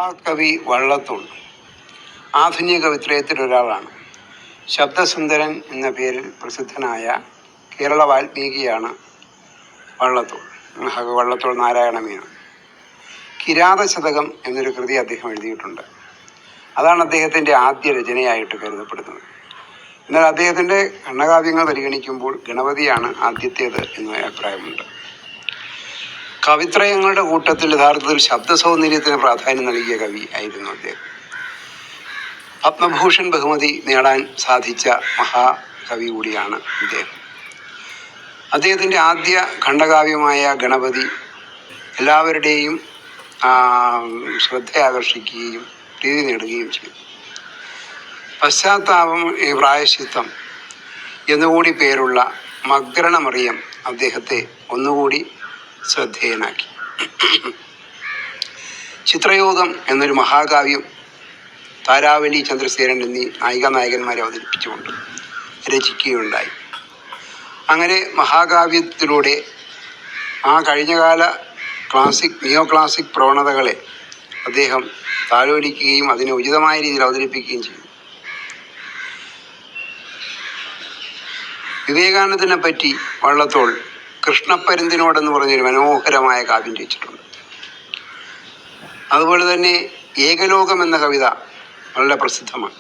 ആ കവി വള്ളത്തോൾ ആധുനിക കവിത്രയത്തിലൊരാളാണ്. ശബ്ദസുന്ദരൻ എന്ന പേരിൽ പ്രസിദ്ധനായ കേരള വാൽമീകിയാണ് വള്ളത്തോൾ. വള്ളത്തോൾ നാരായണമേനോൻ. കിരാതശതകം എന്നൊരു കൃതി അദ്ദേഹം എഴുതിയിട്ടുണ്ട്. അതാണ് അദ്ദേഹത്തിൻ്റെ ആദ്യ രചനയായിട്ട് കരുതപ്പെടുന്നത്. എന്നാൽ അദ്ദേഹത്തിൻ്റെ ഖണ്ഡകാവ്യങ്ങൾ പരിഗണിക്കുമ്പോൾ ഗണപതിയാണ് ആദ്യത്തേത് എന്ന അഭിപ്രായമുണ്ട്. കവിത്രയങ്ങളുടെ കൂട്ടത്തിൽ യഥാർത്ഥത്തിൽ ശബ്ദസൗന്ദര്യത്തിന് പ്രാധാന്യം നൽകിയ കവി ആയിരുന്നു അദ്ദേഹം. പത്മഭൂഷൺ ബഹുമതി നേടാൻ സാധിച്ച മഹാകവി കൂടിയാണ് അദ്ദേഹം. അദ്ദേഹത്തിൻ്റെ ആദ്യ ഖണ്ഡകാവ്യമായ ഗണപതി എല്ലാവരുടെയും ശ്രദ്ധ ആകർഷിക്കുകയും പ്രീതി നേടുകയും ചെയ്തു. പശ്ചാത്താപം പ്രായശ്ചിത്തം എന്നുകൂടി പേരുള്ള മഗ്രണമറിയം അദ്ദേഹത്തെ ഒന്നുകൂടി ശ്രദ്ധേയനാക്കി. ചിത്രയോഗം എന്നൊരു മഹാകാവ്യം താരാവലി, ചന്ദ്രസേനൻ എന്നീ നായികനായകന്മാരെ അവതരിപ്പിച്ചുകൊണ്ട് രചിക്കുകയുണ്ടായി. അങ്ങനെ മഹാകാവ്യത്തിലൂടെ ആ കഴിഞ്ഞകാല നിയോ ക്ലാസിക് പ്രവണതകളെ അദ്ദേഹം താലോലിക്കുകയും അതിനെ ഉചിതമായ രീതിയിൽ അവതരിപ്പിക്കുകയും ചെയ്തു. വിവേകാനന്ദനെ പറ്റി വള്ളത്തോൾ കൃഷ്ണപ്പരുന്തിനോടെന്ന് പറഞ്ഞൊരു മനോഹരമായ കാവ്യം രചിച്ചിട്ടുണ്ട്. അതുപോലെ തന്നെ ഏകലോകം എന്ന കവിത വളരെ പ്രസിദ്ധമാണ്.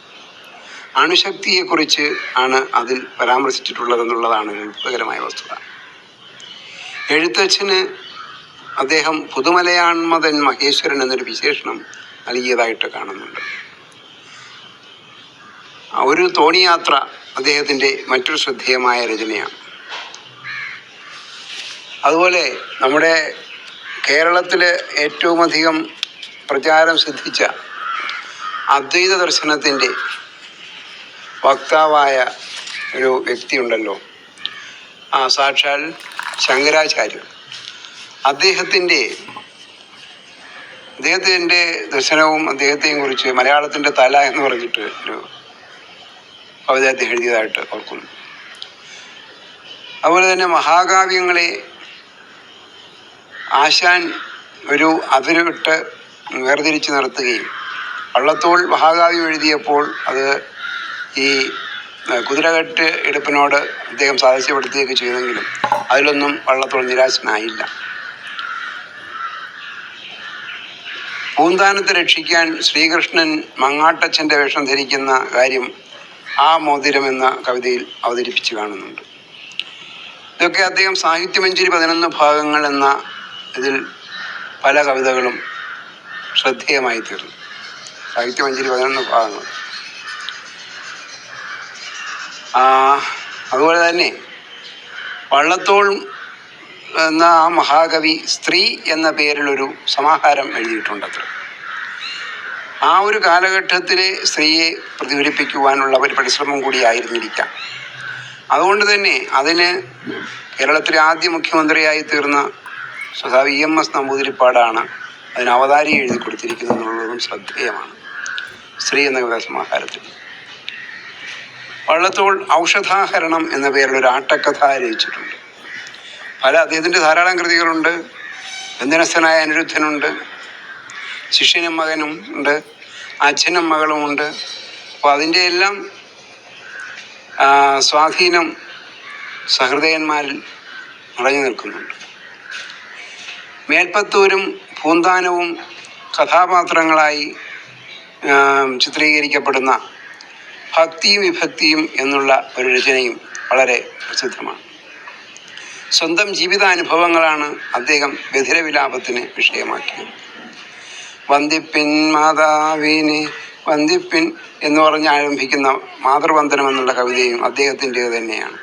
അണുശക്തിയെക്കുറിച്ച് ആണ് അതിൽ പരാമർശിച്ചിട്ടുള്ളതെന്നുള്ളതാണ് ഒരു അത്ഭുതകരമായ വസ്തുത. എഴുത്തച്ഛന് അദ്ദേഹം പുതുമലയാൺമതൻ മഹേശ്വരൻ എന്നൊരു വിശേഷണം നൽകിയതായിട്ട് കാണുന്നുണ്ട്. ഒരു തോണിയാത്ര അദ്ദേഹത്തിൻ്റെ മറ്റൊരു ശ്രദ്ധേയമായ രചനയാണ്. അതുപോലെ നമ്മുടെ കേരളത്തിൽ ഏറ്റവും അധികം പ്രചാരം സിദ്ധിച്ച അദ്വൈത ദർശനത്തിൻ്റെ വക്താവായ ഒരു വ്യക്തിയുണ്ടല്ലോ, സാക്ഷാൽ ശങ്കരാചാര്യർ. അദ്ദേഹത്തിൻ്റെ ദർശനവും അദ്ദേഹത്തെയും കുറിച്ച് മലയാളത്തിൻ്റെ തല എന്ന് പറഞ്ഞിട്ട് ഒരു കവിത അദ്ദേഹം എഴുതിയതായിട്ട് ഓർക്കുന്നു. അതുപോലെ തന്നെ മഹാകാവ്യങ്ങളെ ആശാൻ ഒരു അതിരുവിട്ട് വേർതിരിച്ച് നിർത്തുകയും വള്ളത്തോൾ മഹാകാവ്യം എഴുതിയപ്പോൾ അത് ഈ കുതിരകെട്ട് എടുപ്പിനോട് അദ്ദേഹം സാദൃശ്യപ്പെടുത്തുകയൊക്കെ ചെയ്തെങ്കിലും അതിലൊന്നും വള്ളത്തോൾ നിരാശനായില്ല. പൂന്താനത്തെ രക്ഷിക്കാൻ ശ്രീകൃഷ്ണൻ മങ്ങാട്ടച്ഛൻ്റെ വേഷം ധരിക്കുന്ന കാര്യം ആ മോതിരം എന്ന കവിതയിൽ അവതരിപ്പിച്ച് കാണുന്നുണ്ട്. ഇതൊക്കെ അദ്ദേഹം സാഹിത്യമഞ്ജരി 11 ഭാഗങ്ങൾ എന്ന ഇതിൽ പല കവിതകളും ശ്രദ്ധേയമായി തീർന്നു. സാഹിത്യമഞ്ജരി 11 ഭാഗങ്ങൾ. അതുപോലെ തന്നെ വള്ളത്തോൾ എന്ന ആ മഹാകവി സ്ത്രീ എന്ന പേരിലൊരു സമാഹാരം എഴുതിയിട്ടുണ്ടത്ര. ആ ഒരു കാലഘട്ടത്തിലെ സ്ത്രീയെ പ്രതിഫലിപ്പിക്കുവാനുള്ള ഒരു പരിശ്രമം കൂടിയായിരുന്നിരിക്കാം. അതുകൊണ്ട് തന്നെ അതിന് കേരളത്തിലെ ആദ്യ മുഖ്യമന്ത്രിയായി തീർന്ന സഖാവ് EMS നമ്പൂതിരിപ്പാടാണ് അതിന് അവതാരി എഴുതി കൊടുത്തിരിക്കുന്നത് എന്നുള്ളതും ശ്രദ്ധേയമാണ്. സ്ത്രീ എന്ന കവിതാ സമാഹാരത്തിൽ വള്ളത്തോൾ ഔഷധാഹരണം എന്ന പേരിലൊരു ആട്ടക്കഥ രചിച്ചിട്ടുണ്ട്. അദ്ദേഹത്തിൻ്റെ ധാരാളം കൃതികളുണ്ട്. ബന്ധനസ്ഥനായ അനിരുദ്ധനുണ്ട്, ശിഷ്യനും മകനും ഉണ്ട്, അച്ഛനും മകളുമുണ്ട്. അപ്പോൾ അതിൻ്റെ എല്ലാം സ്വാധീനം സഹൃദയന്മാരിൽ നിറഞ്ഞു നിൽക്കുന്നുണ്ട്. മേൽപ്പത്തൂരും പൂന്താനവും കഥാപാത്രങ്ങളായി ചിത്രീകരിക്കപ്പെടുന്ന ഭക്തിയും വിഭക്തിയും എന്നുള്ള ഒരു രചനയും വളരെ പ്രസിദ്ധമാണ്. സ്വന്തം ജീവിതാനുഭവങ്ങളാണ് അദ്ദേഹം ബധിരവിലാപത്തിന് വിഷയമാക്കിയത്. വന്ദിപ്പിൻ മാതാവിനെ വന്ദിപ്പിൻ എന്ന് പറഞ്ഞ് ആരംഭിക്കുന്ന മാതൃവന്ദനം എന്നുള്ള കവിതയും അദ്ദേഹത്തിൻ്റേത് തന്നെയാണ്.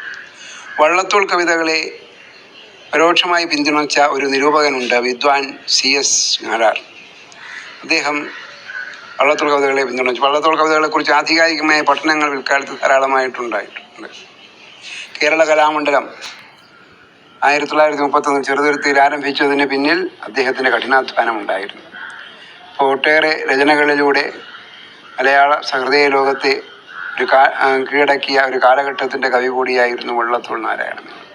വള്ളത്തോൾ കവിതകളെ പരോക്ഷമായി പിന്തുണച്ച ഒരു നിരൂപകനുണ്ട്, വിദ്വാൻ CS നാരാർ. അദ്ദേഹം വള്ളത്തോൾ കവിതകളെ പിന്തുണച്ചു. വള്ളത്തോൾ കവിതകളെക്കുറിച്ച് ആധികാരികമായ പഠനങ്ങൾ പിൽക്കാലത്ത് ധാരാളമായിട്ടുണ്ടായിട്ടുണ്ട്. കേരള കലാമണ്ഡലം 1931 ചെറുതുരുത്തിയിൽ ആരംഭിച്ചതിന് പിന്നിൽ അദ്ദേഹത്തിൻ്റെ കഠിനാധ്വാനം ഉണ്ടായിരുന്നു. അപ്പോൾ ഒട്ടേറെ രചനകളിലൂടെ മലയാള സഹൃദയ ലോകത്തെ കീഴടക്കിയ ഒരു കാലഘട്ടത്തിൻ്റെ കവി കൂടിയായിരുന്നു വള്ളത്തോൾ നാരായണമേനോൻ.